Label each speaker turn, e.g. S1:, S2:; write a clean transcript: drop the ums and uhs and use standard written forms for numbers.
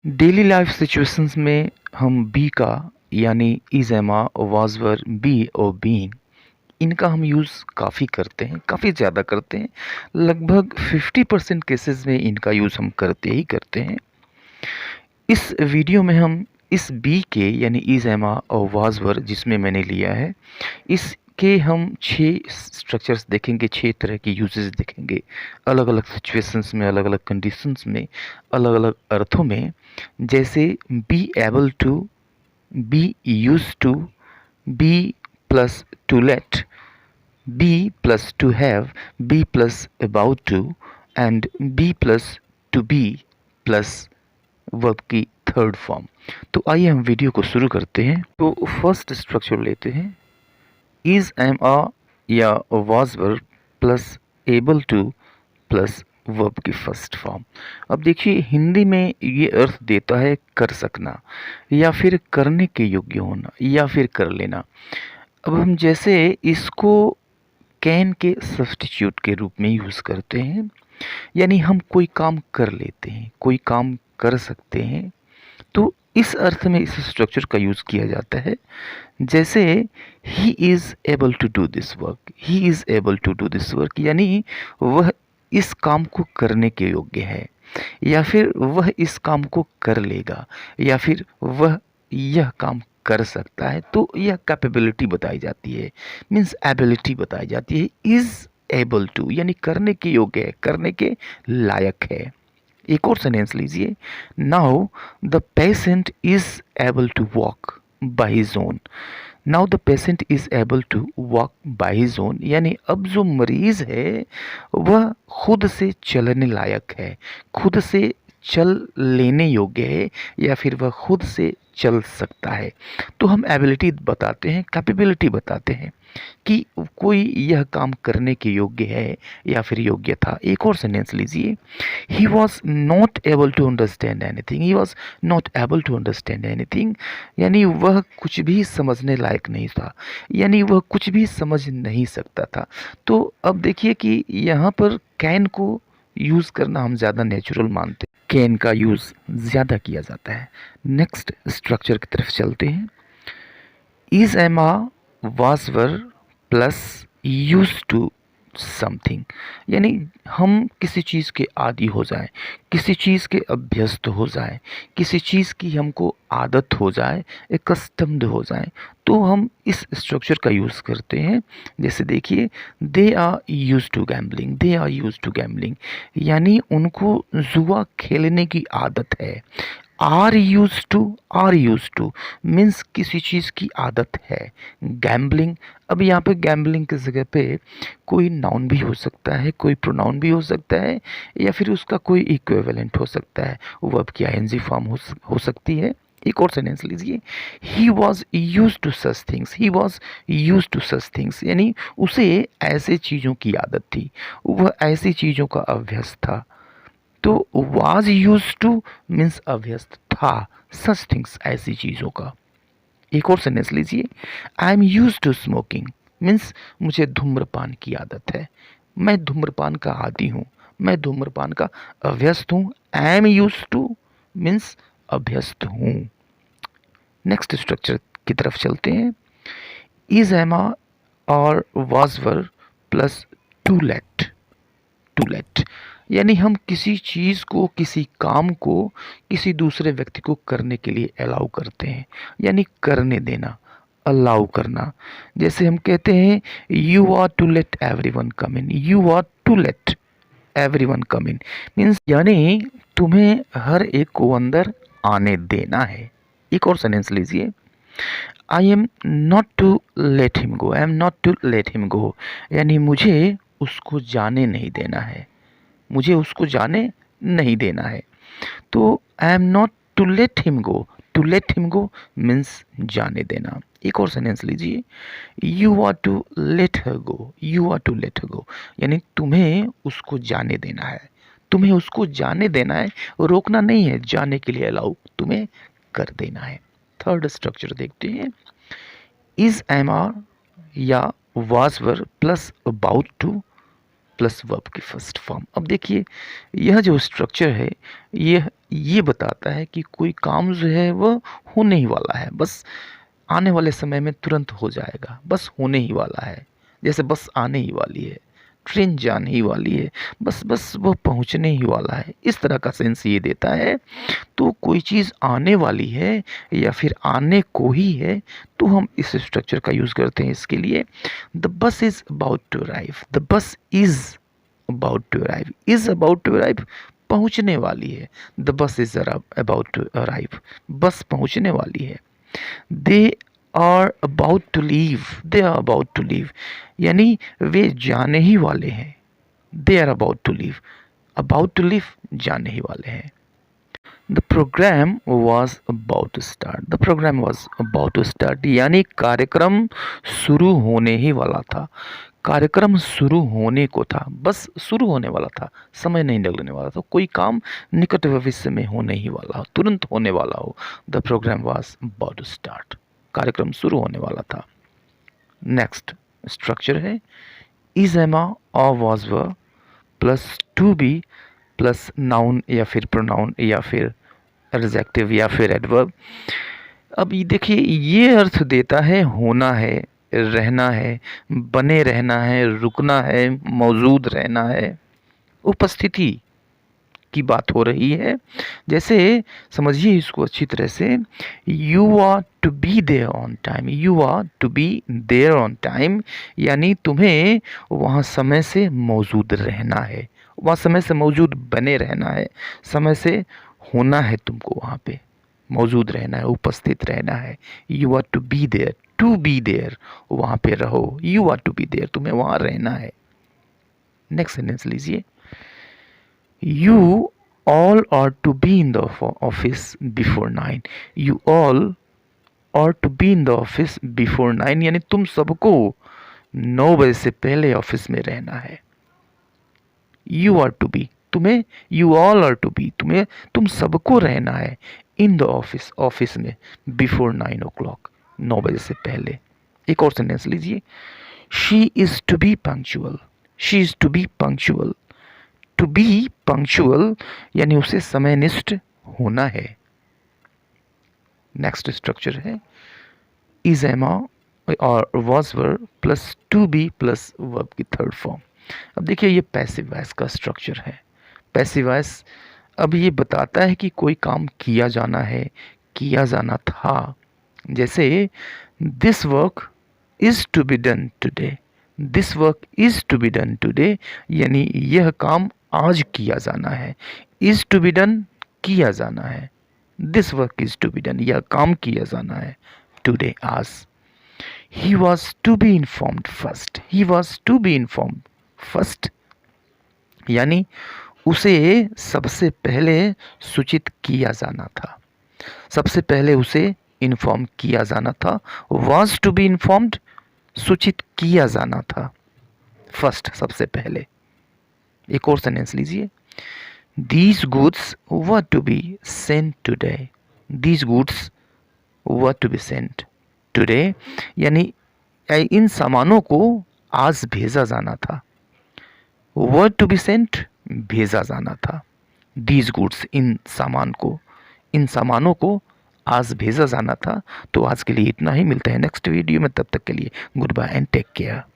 S1: Daily life situations में हम B का यानी is am was were B और बीइंग इनका हम यूज़ काफ़ी करते हैं, काफ़ी ज़्यादा करते हैं। लगभग 50% केसेस में इनका यूज़ हम करते ही करते हैं। इस वीडियो में हम इस बी के यानी इज एमा और वाज वर जिसमें मैंने लिया है, इसके हम 6 स्ट्रक्चर्स देखेंगे, 6 तरह के यूजेस देखेंगे। अलग-अलग सिचुएशंस में, अलग-अलग कंडीशंस में, अलग-अलग अर्थों में। जैसे be able to, be used to, be plus to let, be plus to have, be plus about to and be plus to be plus verb की थर्ड फॉर्म। तो आइए हम वीडियो को शुरू करते हैं। तो फर्स्ट स्ट्रक्चर लेते हैं, इज एम आ या was verb plus able two plus verb की फर्स्ट फॉर्म। अब देखिए हिंदी में ये अर्थ देता है कर सकना या फिर करने के योग्य होना या फिर कर लेना। अब हम जैसे इसको कैन के सब्स्टिट्यूट के रूप में यूज़ करते हैं, यानी हम कोई काम कर लेते हैं, कोई काम कर सकते हैं, तो इस अर्थ में इस स्ट्रक्चर का यूज़ किया जाता है। जैसे he is able to do this work, he is able to do this work, यानी वह इस काम को करने के योग्य है, या फिर वह इस काम को कर लेगा, या फिर वह यह काम कर सकता है। तो यह कैपेबिलिटी बताई जाती है, मीन्स एबिलिटी बताई जाती है। इज़ एबल टू यानी करने के योग्य है, करने के लायक है। एक और सेंटेंस लीजिए, now the patient is able to walk by his own. Now the patient is able to walk by his own, यानी अब जो मरीज है वह खुद से चलने लायक है, खुद से चल लेने योग्य है, या फिर वह खुद से चल सकता है। तो हम एबिलिटी बताते हैं, कैपेबिलिटी बताते हैं कि कोई यह काम करने के योग्य है या फिर योग्य था। एक और सेंटेंस लीजिए, he was not able to understand anything, he was not able to understand anything, यानी वह कुछ भी समझने लायक नहीं था, यानी वह कुछ भी समझ नहीं सकता था। तो अब देखिए कि यहाँ पर कैन को यूज़ करना हम ज़्यादा नेचुरल मानते हैं, कैन का यूज़ ज़्यादा किया जाता है। नेक्स्ट स्ट्रक्चर की तरफ चलते हैं, is am was were plus use to something, यानी हम किसी चीज़ के आदी हो जाएं, किसी चीज़ के अभ्यस्त हो जाएं, किसी चीज़ की हमको आदत हो जाए, कस्टम्ड हो जाएं, तो हम इस स्ट्रक्चर का यूज़ करते हैं। जैसे देखिए, they are use to gambling, they are use to gambling, यानी उनको जुआ खेलने की आदत है। आर यूज टू मीन्स किसी चीज़ की आदत है। गैम्बलिंग, अब यहाँ पे गैम्बलिंग की जगह पे कोई नाउन भी हो सकता है, कोई प्रोनाउन भी हो सकता है, या फिर उसका कोई इक्विवेलेंट हो सकता है, वर्ब की आईएनजी फॉर्म हो सकती है। एक और सेंटेंस लीजिए, he was use to such things, he was use to such things, यानी उसे ऐसे चीज़ों की आदत थी, वह ऐसी चीज़ों का अभ्यस्त था। तो वाज यूज टू मीन्स अभ्यस्त था, सच थिंग्स ऐसी चीज़ों का। एक और सेंटेंस लीजिए, I am use to smoking means मुझे धूम्रपान की आदत है, मैं धूम्रपान का आदी हूँ, मैं धूम्रपान का अभ्यस्त हूँ। आई एम यूज टू मीन्स अभ्यस्त हूँ। नेक्स्ट स्ट्रक्चर की तरफ चलते हैं, इज एमा और was were plus to let, to let, यानी हम किसी चीज़ को, किसी काम को किसी दूसरे व्यक्ति को करने के लिए अलाउ करते हैं, यानी करने देना, अलाउ करना। जैसे हम कहते हैं, you are to let everyone come in, you are to let everyone come in means, यानी तुम्हें हर एक को अंदर आने देना है। एक और सेंटेंस लीजिए, I am not to let him go, I am not to let him go, यानी मुझे उसको जाने नहीं देना है, मुझे उसको जाने नहीं देना है। तो I am not to let him go, to let him go means जाने देना। एक और सेंटेंस लीजिए, you are to let her go, you are to let her go, यानी तुम्हें उसको जाने देना है, तुम्हें उसको जाने देना है, रोकना नहीं है, जाने के लिए अलाउ तुम्हें कर देना है। थर्ड स्ट्रक्चर देखते हैं, इज एम आर या was were plus about two plus verb की फर्स्ट फॉर्म। अब देखिए यह जो स्ट्रक्चर है ये बताता है कि कोई काम जो है वह होने ही वाला है, बस आने वाले समय में तुरंत हो जाएगा, बस होने ही वाला है। जैसे बस आने ही वाली है, ट्रेन जाने ही वाली है, बस बस वो पहुंचने ही वाला है, इस तरह का सेंस ये देता है। तो कोई चीज़ आने वाली है या फिर आने को ही है तो हम इस स्ट्रक्चर का यूज़ करते हैं इसके लिए। The bus is about to arrive, the bus is about to arrive, is about to arrive पहुंचने वाली है। The bus is about to arrive, बस पहुंचने वाली है। They are about to leave, they are about to leave यानी वे जाने ही वाले हैं। They are about to leave जाने ही वाले हैं। The programme was about to start, the programme was about to start यानी कार्यक्रम शुरू होने ही वाला था। कार्यक्रम शुरू होने को था, बस शुरू होने वाला था, समय नहीं लगने वाला था। कोई काम निकट भविष्य में होने ही वाला हो, तुरंत होने वाला हो। The programme was about to start, कार्यक्रम शुरू होने वाला था। नेक्स्ट स्ट्रक्चर है इज एमा और was were plus to be plus noun या फिर प्रोनाउन या फिर एडजेक्टिव या फिर एडवर्ब। अब ये देखिए ये अर्थ देता है होना है, रहना है, बने रहना है, रुकना है, मौजूद रहना है, उपस्थिति की बात हो रही है। जैसे समझिए इसको अच्छी तरह से, you are to be there on time, you are to be there on time यानी तुम्हें वहाँ समय से मौजूद रहना है, वहाँ समय से मौजूद बने रहना है, समय से होना है, तुमको वहाँ पे मौजूद रहना है, उपस्थित रहना है। You are to be there वहाँ पे रहो, you are to be there तुम्हें वहाँ रहना है। नेक्स्ट सेंटेंस लीजिए, You all are to be in the office before 9. You all are to be in the office before 9 यानी तुम सबको 9 बजे से पहले ऑफिस में रहना है। You are to be तुम्हें, you all are to be तुम सबको रहना है in the office ऑफिस में before 9 o'clock 9 बजे से पहले। एक और सेंटेंस लीजिए, She is to be punctual. She is to be punctual. To be punctual यानी उसे समयनिष्ठ होना है। नेक्स्ट स्ट्रक्चर है इज एमा और was were plus to be plus verb की थर्ड फॉर्म। अब देखिए ये पैसिव वॉइस का स्ट्रक्चर है। पैसिव वॉइस अब ये बताता है कि कोई काम किया जाना है, किया जाना था। जैसे this work is to be done today, this work is to be done today यानी यह काम आज किया जाना है। इज टू बी डन किया जाना है, this work is to be done यह काम किया जाना है टुडे आज। He was to be informed first, he was to be informed first यानी उसे सबसे पहले सूचित किया जाना था, सबसे पहले उसे इन्फॉर्म किया जाना था। वॉज टू बी इन्फॉर्म्ड सूचित किया जाना था, फर्स्ट सबसे पहले। एक और सेंटेंस लीजिए, these goods were to be sent today, these goods were to be sent today यानी इन सामानों को आज भेजा जाना था। वर टू बी सेंट भेजा जाना था, दीज गुड्स इन सामानों को आज भेजा जाना था। तो आज के लिए इतना ही, मिलते हैं नेक्स्ट वीडियो में, तब तक के लिए goodbye and take care.